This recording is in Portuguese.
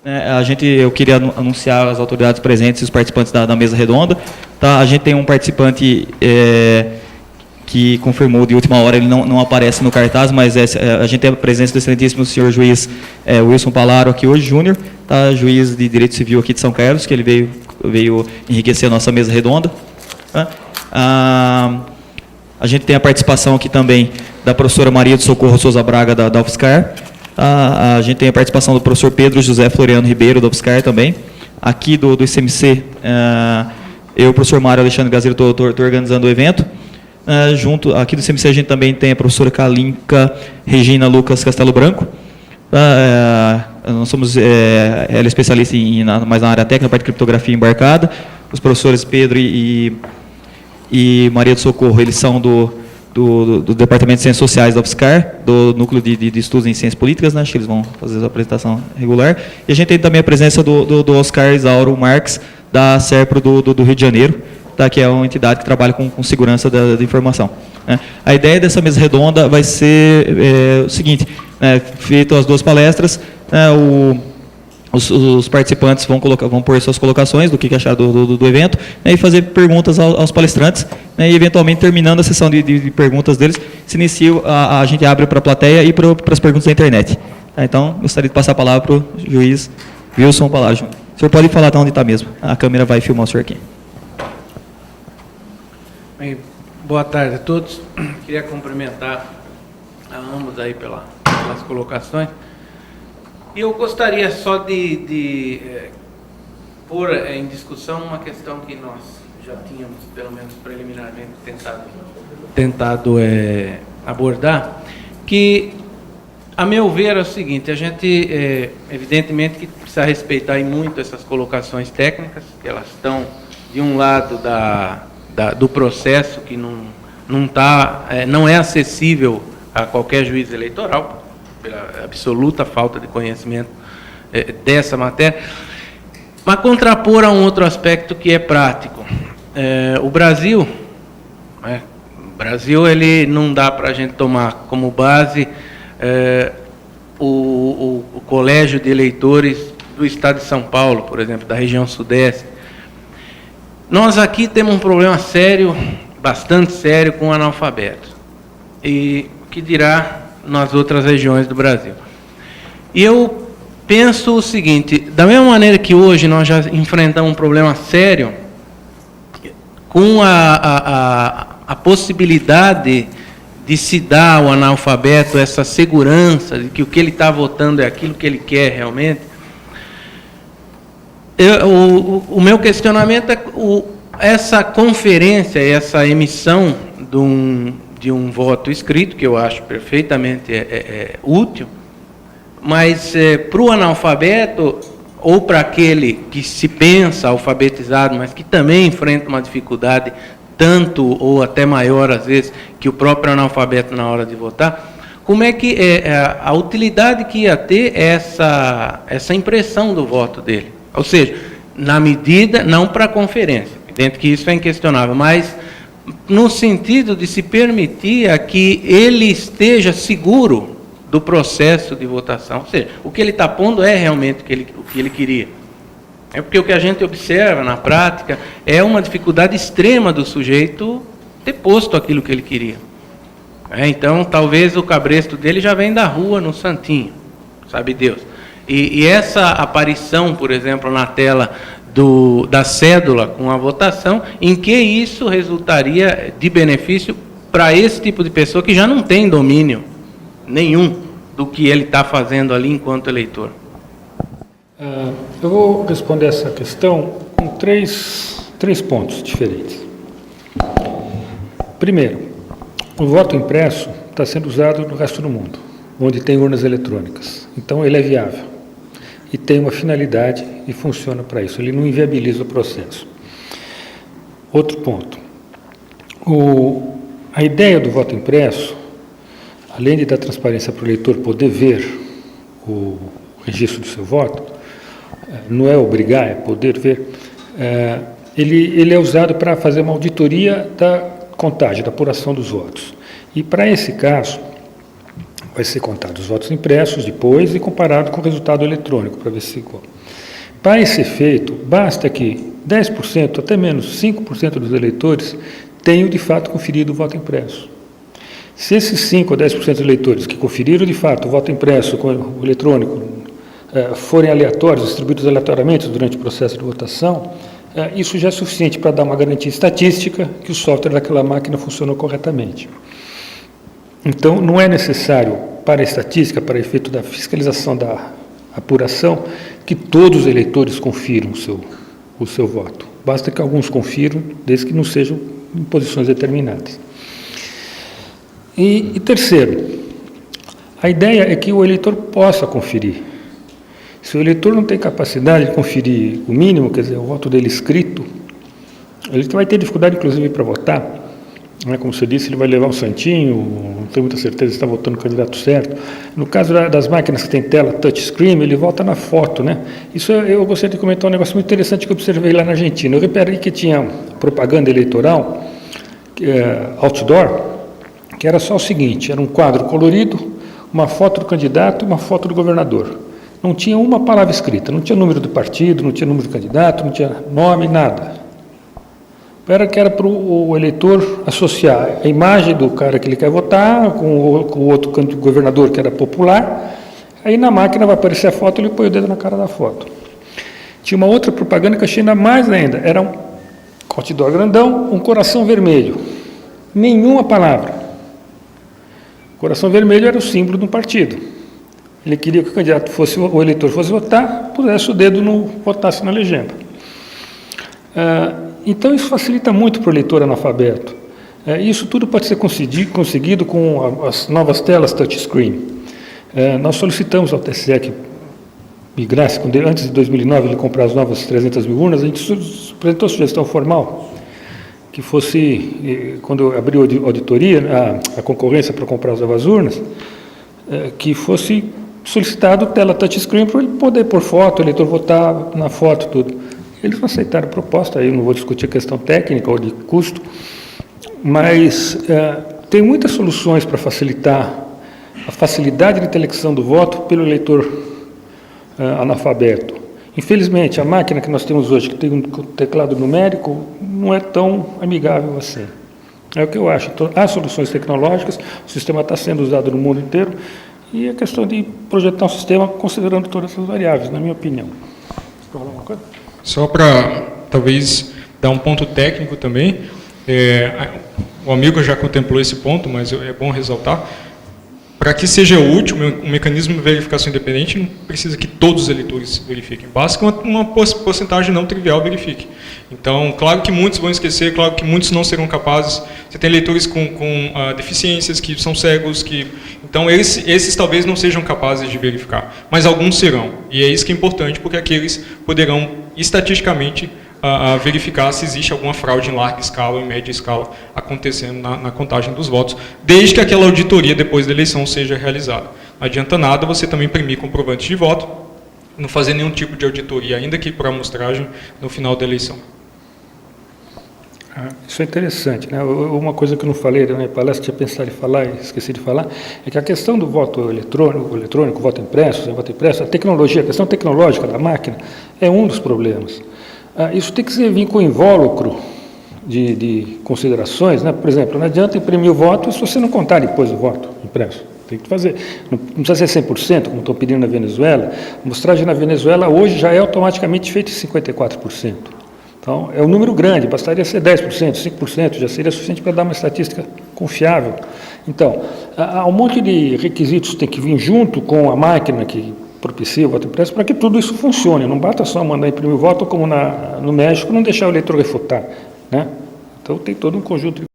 Eu queria anunciar as autoridades presentes e os participantes da mesa redonda. Tá? A gente tem um participante que confirmou de última hora, ele não aparece no cartaz, mas a gente tem a presença do excelentíssimo senhor juiz Wilson Palaro aqui hoje, Júnior, tá? Juiz de Direito Civil aqui de São Carlos, que ele veio enriquecer a nossa mesa redonda. Tá? A gente tem a participação aqui também da professora Maria do Socorro Souza Braga, da UFSCar. A gente tem a participação do professor Pedro José Floriano Ribeiro, da UFSCar também. Aqui do ICMC, eu e o professor Mário Alexandre Gazeiro estou organizando o evento. Junto, aqui do ICMC a gente também tem a professora Kalinka Regina Lucas Castelo Branco. Nós somos, ela é especialista mais na área técnica, na parte de criptografia embarcada. Os professores Pedro e Maria do Socorro, eles são do Departamento de Ciências Sociais da UFSCar, do Núcleo de Estudos em Ciências Políticas, né? Acho que eles vão fazer a apresentação regular. E a gente tem também a presença do Oscar Isauro Marques, da SERPRO do Rio de Janeiro, tá? Que é uma entidade que trabalha com segurança da informação. Né? A ideia dessa mesa redonda vai ser o seguinte, feito as duas palestras, os participantes vão pôr suas colocações do que acharam do evento, né, e fazer perguntas aos palestrantes, né, e eventualmente terminando a sessão de perguntas deles, se inicia, a gente abre para a plateia e para as perguntas da internet. Tá, então, gostaria de passar a palavra para o juiz Wilson Palaro. O senhor pode falar até onde está mesmo, a câmera vai filmar o senhor aqui. Bem, boa tarde a todos. Queria cumprimentar a ambos aí pelas colocações. E eu gostaria só de pôr em discussão uma questão que nós já tínhamos, pelo menos preliminarmente, tentado abordar, que, a meu ver, é o seguinte: a gente, evidentemente, que precisa respeitar muito essas colocações técnicas, que elas estão, de um lado, do processo, que não é acessível a qualquer juiz eleitoral, pela absoluta falta de conhecimento dessa matéria, mas contrapor a um outro aspecto que é prático. O Brasil, ele não dá para a gente tomar como base o colégio de eleitores do estado de São Paulo, por exemplo, da região sudeste. Nós aqui temos um problema sério, bastante sério, com analfabetos. E o que dirá nas outras regiões do Brasil. E eu penso o seguinte: da mesma maneira que hoje nós já enfrentamos um problema sério, com a possibilidade de se dar ao analfabeto essa segurança de que o que ele está votando é aquilo que ele quer realmente, o meu questionamento é essa conferência, essa emissão de um voto escrito, que eu acho perfeitamente útil, mas para o analfabeto, ou para aquele que se pensa alfabetizado, mas que também enfrenta uma dificuldade tanto ou até maior, às vezes, que o próprio analfabeto na hora de votar, como é que a utilidade que ia ter essa impressão do voto dele? Ou seja, na medida, não para a conferência, evidente que isso é inquestionável, mas no sentido de se permitir a que ele esteja seguro do processo de votação. Ou seja, o que ele está pondo é realmente o que ele queria. É porque o que a gente observa na prática é uma dificuldade extrema do sujeito ter posto aquilo que ele queria. Então, talvez o cabresto dele já vem da rua, no santinho, sabe Deus. E essa aparição, por exemplo, na tela da cédula com a votação, em que isso resultaria de benefício para esse tipo de pessoa que já não tem domínio nenhum do que ele está fazendo ali enquanto eleitor. Eu vou responder essa questão com três pontos diferentes. Primeiro, o voto impresso está sendo usado no resto do mundo, onde tem urnas eletrônicas. Então, ele é viável e tem uma finalidade e funciona para isso. Ele não inviabiliza o processo. Outro ponto. A ideia do voto impresso, além de dar transparência para o eleitor poder ver o registro do seu voto, não é obrigar, é poder ver, ele é usado para fazer uma auditoria da contagem, da apuração dos votos. E para esse caso, Vai ser contado os votos impressos depois e comparado com o resultado eletrônico, para ver se é igual. Para esse efeito, basta que 10%, até menos 5% dos eleitores tenham, de fato, conferido o voto impresso. Se esses 5 ou 10% dos eleitores que conferiram, de fato, o voto impresso com o eletrônico forem aleatórios, distribuídos aleatoriamente durante o processo de votação, isso já é suficiente para dar uma garantia estatística que o software daquela máquina funcionou corretamente. Então, não é necessário, para a estatística, para efeito da fiscalização da apuração, que todos os eleitores confiram o seu voto. Basta que alguns confiram, desde que não sejam em posições determinadas. E terceiro, a ideia é que o eleitor possa conferir. Se o eleitor não tem capacidade de conferir o mínimo, quer dizer, o voto dele escrito, ele vai ter dificuldade, inclusive, para votar. Como você disse, ele vai levar um santinho, não tenho muita certeza se está votando no candidato certo. No caso das máquinas que tem tela touchscreen, ele vota na foto, né? Isso eu gostaria de comentar um negócio muito interessante que eu observei lá na Argentina. Eu reparei que tinha propaganda eleitoral, outdoor, que era só o seguinte, era um quadro colorido, uma foto do candidato e uma foto do governador. Não tinha uma palavra escrita, não tinha número do partido, não tinha número do candidato, não tinha nome, nada. Que era para o eleitor associar a imagem do cara que ele quer votar com o outro governador que era popular. Aí na máquina vai aparecer a foto, ele põe o dedo na cara da foto. Tinha uma outra propaganda que eu achei ainda mais ainda. Era um outdoor grandão, um coração vermelho. Nenhuma palavra. O coração vermelho era o símbolo de um partido. Ele queria que o candidato o eleitor fosse votar, pusesse o dedo votasse na legenda. Então, isso facilita muito para o eleitor analfabeto. Isso tudo pode ser conseguido com as novas telas touchscreen. Nós solicitamos ao TSE que migrasse, antes de 2009 ele comprar as novas 300 mil urnas, a gente apresentou a sugestão formal que fosse, quando abriu a auditoria, a concorrência para comprar as novas urnas, que fosse solicitado tela touchscreen para ele poder pôr foto, o eleitor votar na foto, tudo. Eles não aceitaram a proposta, aí eu não vou discutir a questão técnica ou de custo, mas tem muitas soluções para facilitar a facilidade de intelecção do voto pelo eleitor analfabeto. Infelizmente, a máquina que nós temos hoje, que tem um teclado numérico, não é tão amigável assim. É o que eu acho. Então, há soluções tecnológicas, o sistema está sendo usado no mundo inteiro, e é questão de projetar um sistema considerando todas essas variáveis, na minha opinião. Você quer falar alguma coisa? Só para, talvez, dar um ponto técnico também, o amigo já contemplou esse ponto, mas é bom ressaltar, para que seja útil um mecanismo de verificação independente, não precisa que todos os eleitores verifiquem, basta que uma porcentagem não trivial verifique. Então, claro que muitos vão esquecer, claro que muitos não serão capazes, você tem eleitores com deficiências, que são cegos, então esses talvez não sejam capazes de verificar, mas alguns serão, e é isso que é importante, porque aqueles poderão, estatisticamente, verificar se existe alguma fraude em larga escala, em média escala, acontecendo na contagem dos votos, desde que aquela auditoria depois da eleição seja realizada. Não adianta nada você também imprimir comprovantes de voto, não fazer nenhum tipo de auditoria, ainda que por amostragem, no final da eleição. Isso é interessante, né? Uma coisa que eu não falei na minha palestra, tinha pensado em falar e esqueci de falar, é que a questão do voto eletrônico, voto impresso, sem voto impresso, a tecnologia, a questão tecnológica da máquina é um dos problemas. Isso tem que vir com invólucro de considerações, né? Por exemplo, não adianta imprimir o voto se você não contar depois o voto impresso. Tem que fazer, não precisa ser 100%, como estão pedindo na Venezuela. A amostragem na Venezuela hoje já é automaticamente feita em 54%. Então, é um número grande, bastaria ser 10%, 5%, já seria suficiente para dar uma estatística confiável. Então, há um monte de requisitos que tem que vir junto com a máquina que propicia o voto impresso para que tudo isso funcione. Não basta só mandar imprimir o voto, como no México, não deixar o eleitor refutar, né? Então, tem todo um conjunto de